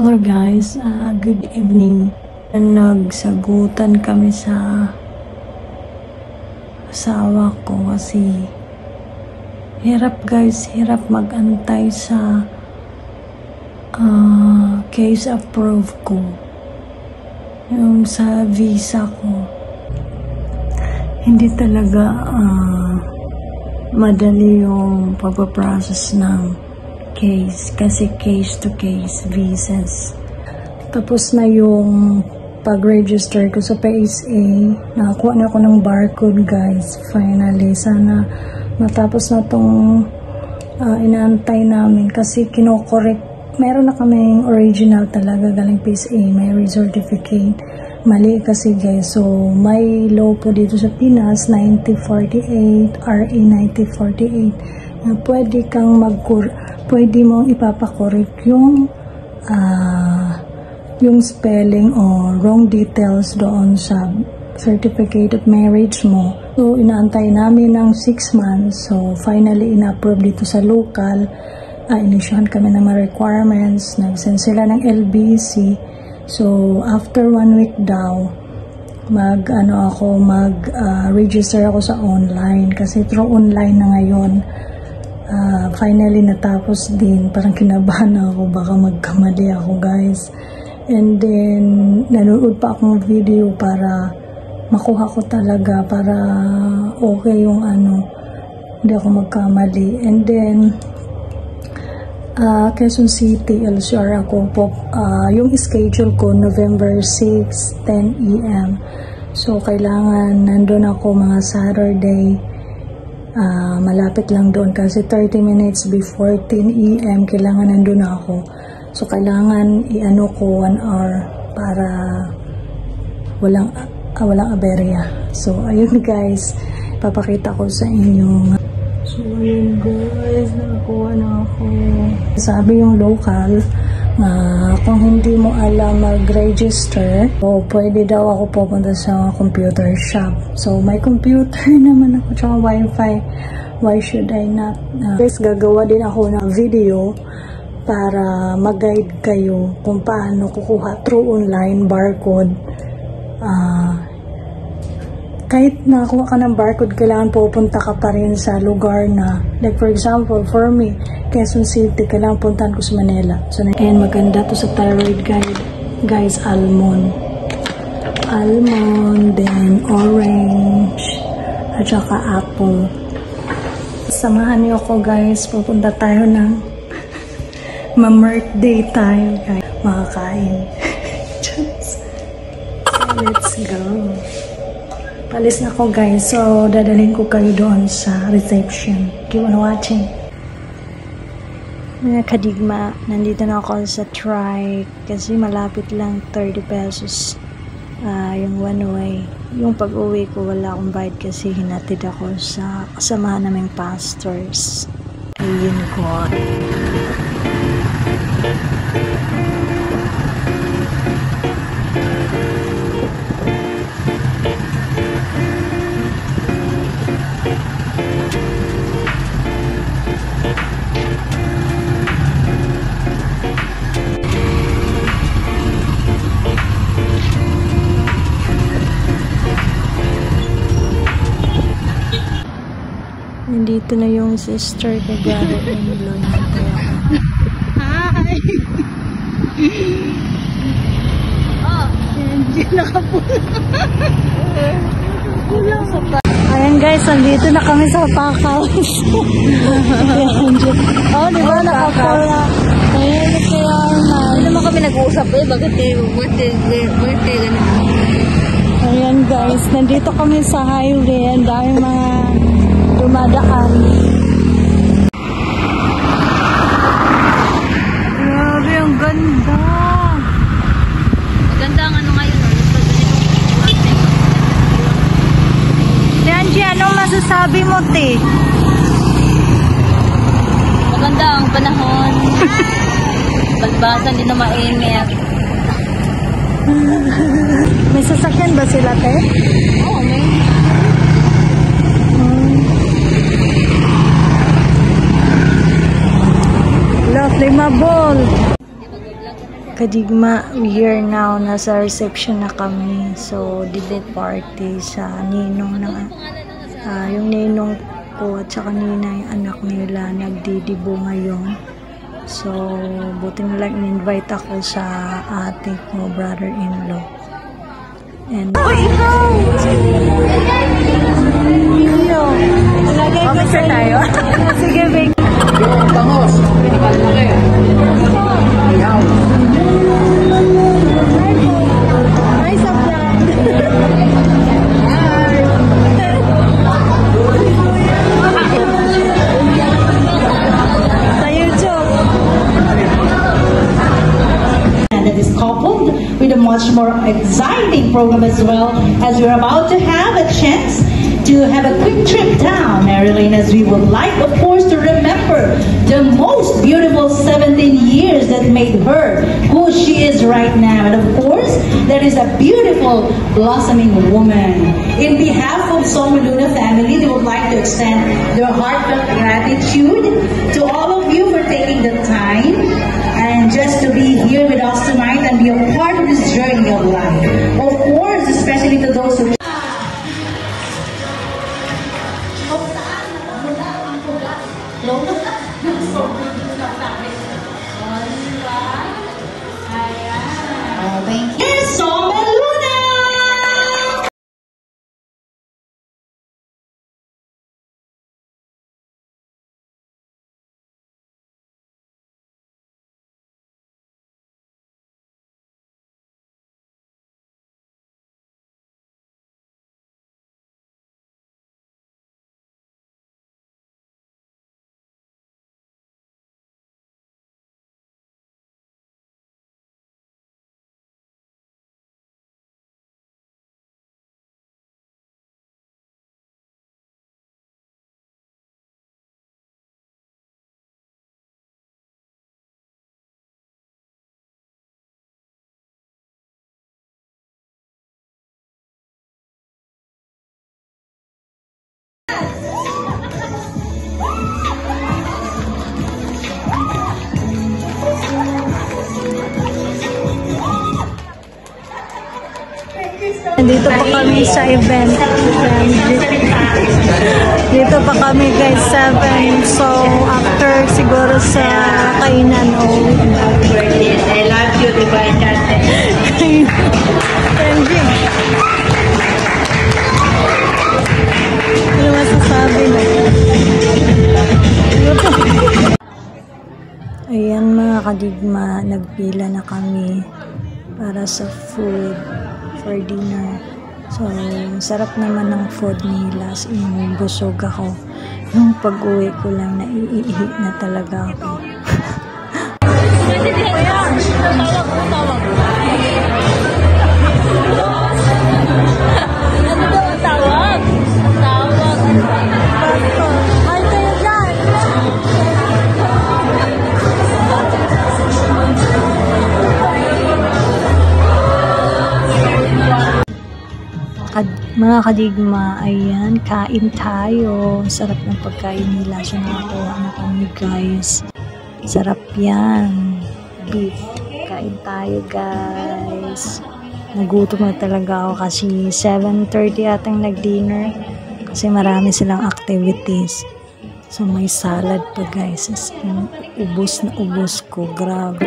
Hello guys, good evening. Nagsagutan kami sa asawa ko kasi hirap guys, hirap mag-antay sa case approve ko, yung sa visa ko. Hindi talaga madali yung pagpaprocess ng case kasi case to case visas. Tapos na yung pag-register ko sa PSA, nakakuha na ako ng barcode guys, finally. Sana matapos na tong inaantay namin kasi kinokorek. Meron na kaming original talaga galing PSA, may certificate. Mali kasi guys, so may law po dito sa Pinas, 9048, RA 9048, na pwede kang pwede mong ipapakorek yung spelling o wrong details doon sa certificate of marriage mo. So, inaantay namin ng 6 months. So, finally, in-approve dito sa local. Inisyohan kami ng mga requirements. Nag-send sila ng LBC. So, after 1 week daw, mag-register ako sa online. Kasi through online na ngayon. Finally, natapos din. Parang kinabahan ako. Baka magkamali ako, guys. And then, nanood pa akong video para makuha ko talaga, para okay yung hindi ako magkamali. And then, Quezon City, LCR ako po. Yung schedule ko, November 6, 10 AM. So, kailangan nandun ako mga Saturday. Malapit lang doon kasi 30 minutes before 10 AM, kailangan nandun ako. So, kailangan i-ano ko 1 hour para walang aberya. So, ayun guys, papakita ko sa inyo. So, ayun guys, nakakuha na ako. Sabi yung local na kung hindi mo alam mag-register, o pwede daw ako pupunta sa computer shop. So, may computer naman ako, tsaka wifi. Why should I not? Guys, gagawa din ako ng video para mag-guide kayo kung paano kukuha through online barcode. Kahit nakakuha ka ng barcode, kailangan pupunta ka pa rin sa lugar na, like for example, for me, Quezon City, kailangan puntahan ko sa Manila. So, and maganda to sa thyroid guide, guys, almond, then orange, at saka apple. Samahan niyo ako guys, pupunta tayo ng ma-birthday tayo guys, makakain. Let's go. Palis na ako guys, so dadalhin ko kayo doon sa reception. Keep on watching. Mga kadigma, nandito na ako sa trike kasi malapit lang, 30 pesos yung one way. Yung pag-uwi ko wala akong bayad kasi hinatid ako sa kasamahan naming pastors. Ayun ko. Nandito na yung sister ko, brother-in-law. Hi! Oh, hindi nakapula. Ayan guys, nandito na kami sa Packhouse. Oh, di ba nakapula? Ayan, kaya Hindi naman kami nag-uusap bakit birthday ganun. ayan guys, nandito kami sa highway. Ang dami mga dumadaan. Grabe, ang ganda. Maganda ang ngayon. Yanji, anong masasabi mo, te? Maganda ang panahon. Balbasan din na mainit. May sasakyan ba sila, te? Oo, may. Love, limabol. Hindi mag-vlog ka na siya. Kadigma, we here now, nasa reception na kami. So, debate party sa ninong ng yung ninong ko at saka nina yung anak nila nagdidibo ngayon. So, buti na lang in-invite ako sa ate ko, brother-in-law. And Picture tayo? sige, Vic. Bangos, pinikalaki. Ihaw. Ay, sa vlog. Sa YouTube. That is coupled with a much more exciting program as well, as we're about to have a chance to have a quick trip down Mary Lane, as we would like, of course, to remember the most beautiful 17 years that made her who she is right now. And of course, there is a beautiful blossoming woman. In behalf of Soma Luna family, they would like to extend their heartfelt gratitude to all of you for taking the time and just to be here with us tonight and be a part of this journey of life. Of course, especially to those who thank you. Soma Luna! Dito pa kami sa event. Dito pa kami guys sa event. So, after siguro sa kainan o I love you, diba? ano masasabi mo? Ayan mga kadigma, nagpila na kami para sa food for dinner. So, sarap naman ng food nila. Busog ako. Yung pag-uwi ko lang, naiihi na talaga ako. Mga kadigma, ayan, kain tayo. Sarap ng pagkain nila. So, nakakuha na kami, guys. Sarap yan. Beef. Kain tayo, guys. Nagutom na talaga ako kasi 7:30 atang nag-dinner. Kasi marami silang activities. So, may salad pa, guys. As in, ubos na ubos ko. Grabe.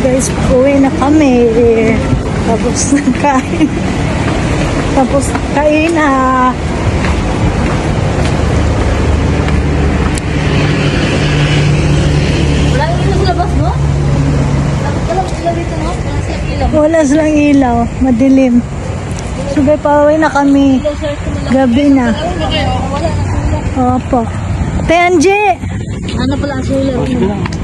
Guys, uwi na kami tapos kain na Wala yung ilaw sa labas, no? Wala ilaw dito, no? Wala siya ilaw. wala silang ilaw, madilim. So pauwi na kami, gabi na. Wala na sila. Opo Tenji, Ano pala ang ilaw?